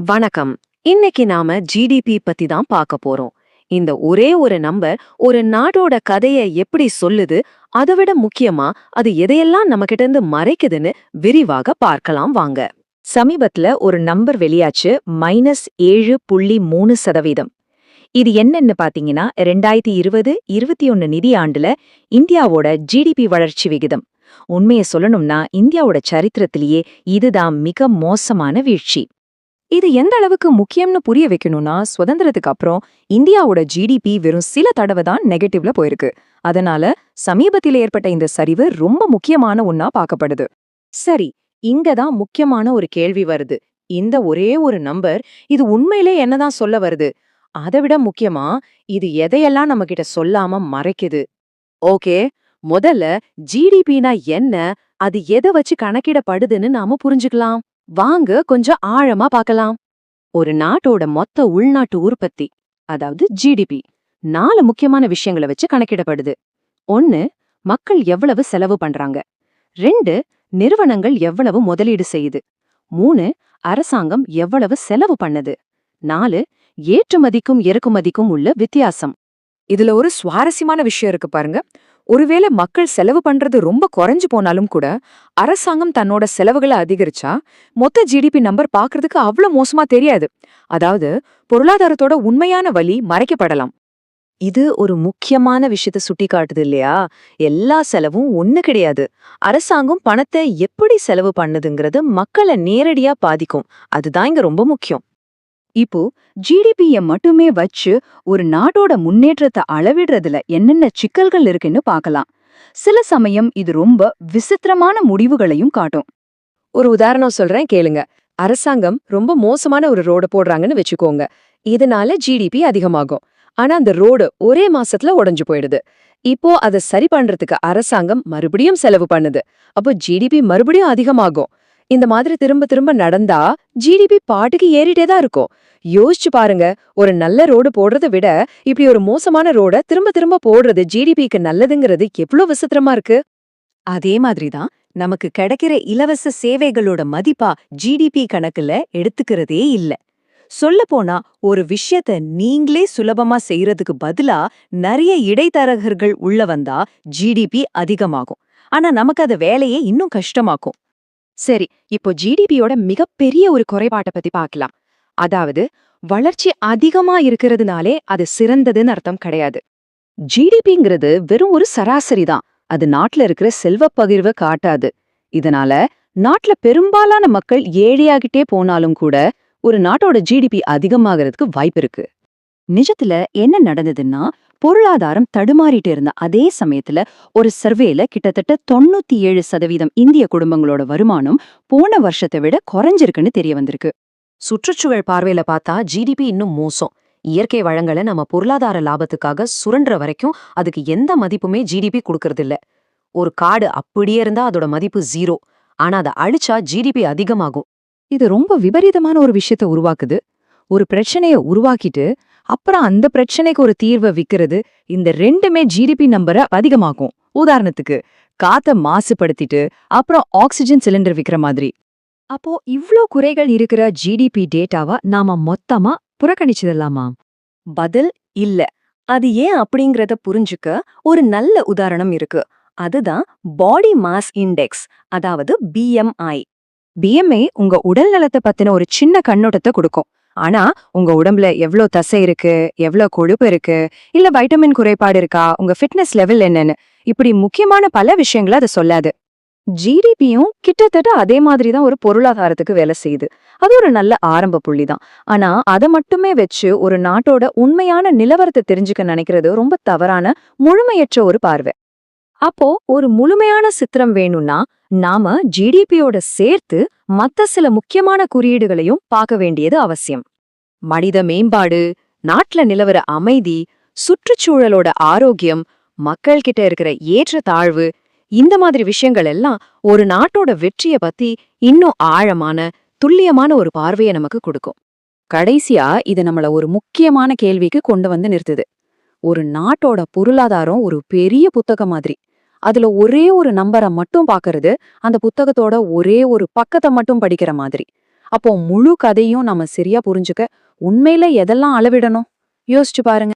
வணக்கம். இன்னைக்கு நாம ஜிடிபி பத்தி தான் பார்க்க போறோம். இந்த ஒரே ஒரு நம்பர் ஒரு நாட்டோட கதையை எப்படி சொல்லுது, அதை விட முக்கியமா அது எதையெல்லாம் நம்ம கிட்ட இருந்து மறைக்குதுன்னு விரிவாக பார்க்கலாம் வாங்க. சமீபத்துல ஒரு நம்பர் வெளியாச்சு, -7.3%. இது என்னன்னு பாத்தீங்கன்னா 2020-21 நிதியாண்டுல இந்தியாவோட ஜிடிபி வளர்ச்சி விகிதம். உண்மையை சொல்லணும்னா இந்தியாவோட சரித்திரத்திலேயே இதுதான் மிக மோசமான வீழ்ச்சி. இது எந்த அளவுக்கு முக்கியம்னு புரிய வைக்கணும்னா, சுதந்திரத்துக்கு அப்புறம் இந்தியாவோட ஜிடிபி வெறும் சில தடவை தான் நெகட்டிவ்ல போயிருக்கு. அதனால சமீபத்தில் ஏற்பட்ட இந்த சரிவு ரொம்ப முக்கியமான ஒண்ணா பார்க்கப்படுது. சரி, இங்கதான் முக்கியமான ஒரு கேள்வி வருது. இந்த ஒரே ஒரு நம்பர் இது உண்மையிலே என்னதான் சொல்ல வருது? அதை விட முக்கியமா இது எதையெல்லாம் நம்ம கிட்ட சொல்லாம மறைக்குது? ஓகே, முதல்ல ஜிடிபினா என்ன, அது எதை வச்சு கணக்கிடப்படுதுன்னு நாம புரிஞ்சுக்கலாம். வாங்க கொஞ்சம் ஆழமா பார்க்கலாம். ஒரு நாட்டோட மொத்த உள்நாட்டு உற்பத்தி, அதாவது ஜிடிபி, 4 முக்கியமான விஷயங்களை வச்சு கணக்கிடப்படுது. 1, மக்கள் எவ்வளவு செலவு பண்றாங்க. 2, நிறுவனங்கள் எவ்வளவு முதலீடு செய்யுது. 3, அரசாங்கம் எவ்வளவு செலவு பண்ணுது. 4, ஏற்றுமதிக்கும் இறக்குமதிக்கும் உள்ள வித்தியாசம். இதுல ஒரு சுவாரஸ்யமான விஷயம் இருக்கு பாருங்க. ஒருவேளை மக்கள் செலவு பண்றது ரொம்ப குறைஞ்சு போனாலும் கூட அரசாங்கம் தன்னோட செலவுகளை அதிகரிச்சா மொத்த ஜிடிபி நம்பர் பாக்குறதுக்கு அவ்வளவு மோசமா தெரியாது. அதாவது பொருளாதாரத்தோட உண்மையான வலி மறைக்கப்படலாம். இது ஒரு முக்கியமான விஷயத்த சுட்டி காட்டுது இல்லையா? எல்லா செலவும் ஒண்ணு கிடையாது. அரசாங்கம் பணத்தை எப்படி செலவு பண்ணுதுங்கிறது மக்களை நேரடியா பாதிக்கும். அதுதான் இங்க ரொம்ப முக்கியம். இப்போ ஜிடிபிய மட்டுமே வச்சு ஒரு நாட்டோட முன்னேற்றத்தை அளவிடுறதுல என்னென்ன சிக்கல்கள் இருக்குன்னு பார்க்கலாம். சில சமயம் இது ரொம்ப விசித்திரமான முடிவுகளையும் காட்டும். ஒரு உதாரணம் சொல்றேன் கேளுங்க. அரசாங்கம் ரொம்ப மோசமான ஒரு ரோடு போடுறாங்கன்னு வச்சுக்கோங்க. இதனால ஜிடிபி அதிகமாகும். ஆனா அந்த ரோடு ஒரே மாசத்துல உடைஞ்சு போயிடுது. இப்போ அதை சரி பண்றதுக்கு அரசாங்கம் மறுபடியும் செலவு பண்ணுது. அப்போ ஜிடிபி மறுபடியும் அதிகமாகும். இந்த மாதிரி திரும்ப திரும்ப நடந்தா ஜிடிபி பாட்டுக்கு ஏறிட்டே தான் இருக்கும். யோசிச்சு பாருங்க, ஒரு நல்ல ரோடு போடுறதை விட இப்படி ஒரு மோசமான ரோட திரும்ப திரும்ப போடுறது ஜிடிபிக்கு நல்லதுங்கிறது எவ்வளவு விசித்திரமா இருக்கு. அதே மாதிரிதான் நமக்கு கிடைக்கிற இலவச சேவைகளோட மதிப்பா ஜிடிபி கணக்குல எடுத்துக்கிறதே இல்ல. சொல்லப்போனா ஒரு விஷயத்த நீங்களே சுலபமா செய்யறதுக்கு பதிலா நிறைய இடைத்தரகர்கள் உள்ள வந்தா ஜிடிபி அதிகமாகும். ஆனா நமக்கு அது வேலையே இன்னும் கஷ்டமாக்கும். சரி, இப்போ ஜிடிபியோட மிகப்பெரிய ஒரு குறைபாட்டை பத்தி பார்க்கலாம். அதாவது வளர்ச்சி அதிகமா இருக்கிறதுனாலே அது சிறந்ததுன்னு அர்த்தம் கிடையாது. ஜிடிபிங்கிறது வெறும் ஒரு சராசரி தான். அது நாட்டுல இருக்கிற செல்வப் பகிர்வை காட்டாது. இதனால நாட்டுல பெரும்பாலான மக்கள் ஏழையாகிட்டே போனாலும் கூட ஒரு நாட்டோட ஜிடிபி அதிகமாகிறதுக்கு வாய்ப்பு இருக்கு. நிஜத்துல என்ன நடந்ததுன்னா, பொருளாதாரம் தடுமாறிட்டு இருந்த அதே சமயத்துல ஒரு சர்வேல கிட்டத்தட்ட 97% இந்திய குடும்பங்களோட வருமானம் போன வருஷத்தை விட குறைஞ்சிருக்குன்னு தெரிய வந்திருக்கு. சுற்றுச்சூழல் பார்வையில பார்த்தா ஜிடிபி இன்னும் மோசம். இயற்கை வளங்களை நம்ம பொருளாதார லாபத்துக்காக சுரண்டுற வரைக்கும் அதுக்கு எந்த மதிப்புமே ஜிடிபி கொடுக்கறது இல்ல. ஒரு காடு அப்படியே இருந்தா அதோட மதிப்பு 0. ஆனா அதை அழிச்சா ஜிடிபி அதிகமாகும். இது ரொம்ப விபரீதமான ஒரு விஷயத்த உருவாக்குது. ஒரு பிரச்சனைய உருவாக்கிட்டு அப்புறம் அந்த பிரச்சனைக்கு ஒரு தீர்வை விக்கிறது, இந்த ரெண்டுமே ஜிடிபி நம்பரை அதிகமாக்கும். உதாரணத்துக்கு காத்த மாசுபடுத்திட்டு அப்புறம் ஆக்சிஜன் சிலிண்டர் விக்கிற மாதிரி. அப்போ இவ்ளோ குறைகள் இருக்கிற ஜிடிபி டேட்டாவா நாம மொத்தமா புறக்கணிச்சிடலாமா? பதில் இல்ல. அது ஏன் அப்படிங்கறத புரிஞ்சுக்க ஒரு நல்ல உதாரணம் இருக்கு. அதுதான் பாடி மாஸ் இண்டெக்ஸ், அதாவது பிஎம்ஐ. பிஎம்ஐ உங்க உடல் நலத்தை பத்தின ஒரு சின்ன கண்ணோட்டத்தை கொடுக்கும். ஆனா உங்க உடம்புல எவ்ளோ தசை இருக்கு, எவ்ளோ கொழுப்பு இருக்கு, இல்ல வைட்டமின் குறைபாடு இருக்கா, உங்க ஃபிட்னஸ் லெவல் என்னன்னு இப்படி முக்கியமான பல விஷயங்களை அது சொல்லாது. ஜிடிபியும் கிட்டத்தட்ட அதே மாதிரி தான் ஒரு பொருளாதாரத்துக்கு வேலை செய்யுது. அது ஒரு நல்ல ஆரம்ப புள்ளி தான். ஆனா அதை மட்டுமே வச்சு ஒரு நாட்டோட உண்மையான நிலவரத்தை தெரிஞ்சுக்க நினைக்கிறது ரொம்ப தவறான, முழுமையற்ற ஒரு பார்வை. அப்போ ஒரு முழுமையான சித்திரம் வேணும்னா நாம ஜிடிபியோட சேர்த்து மத்த சில முக்கியமான குறியீடுகளையும் பார்க்க வேண்டியது அவசியம். மனித மேம்பாடு, நாட்டுல நிலவர அமைதி, சுற்றுச்சூழலோட ஆரோக்கியம், மக்கள் கிட்ட இருக்கிற ஏற்ற தாழ்வு, இந்த மாதிரி விஷயங்கள் எல்லாம் ஒரு நாட்டோட வெற்றிய பத்தி இன்னும் ஆழமான, துல்லியமான ஒரு பார்வையை நமக்கு கொடுக்கும். கடைசியா இது நம்மள ஒரு முக்கியமான கேள்விக்கு கொண்டு வந்து நிறுத்துது. ஒரு நாட்டோட பொருளாதாரம் ஒரு பெரிய புத்தகம் மாதிரி. அதுல ஒரே ஒரு நம்பரை மட்டும் பாக்குறது அந்த புத்தகத்தோட ஒரே ஒரு பக்கத்தை மட்டும் படிக்கிற மாதிரி. அப்போ முழு கதையும் நாம சரியா புரிஞ்சுக்க உண்மையில எதெல்லாம் அளவிடணும் யோசிச்சு பாருங்க.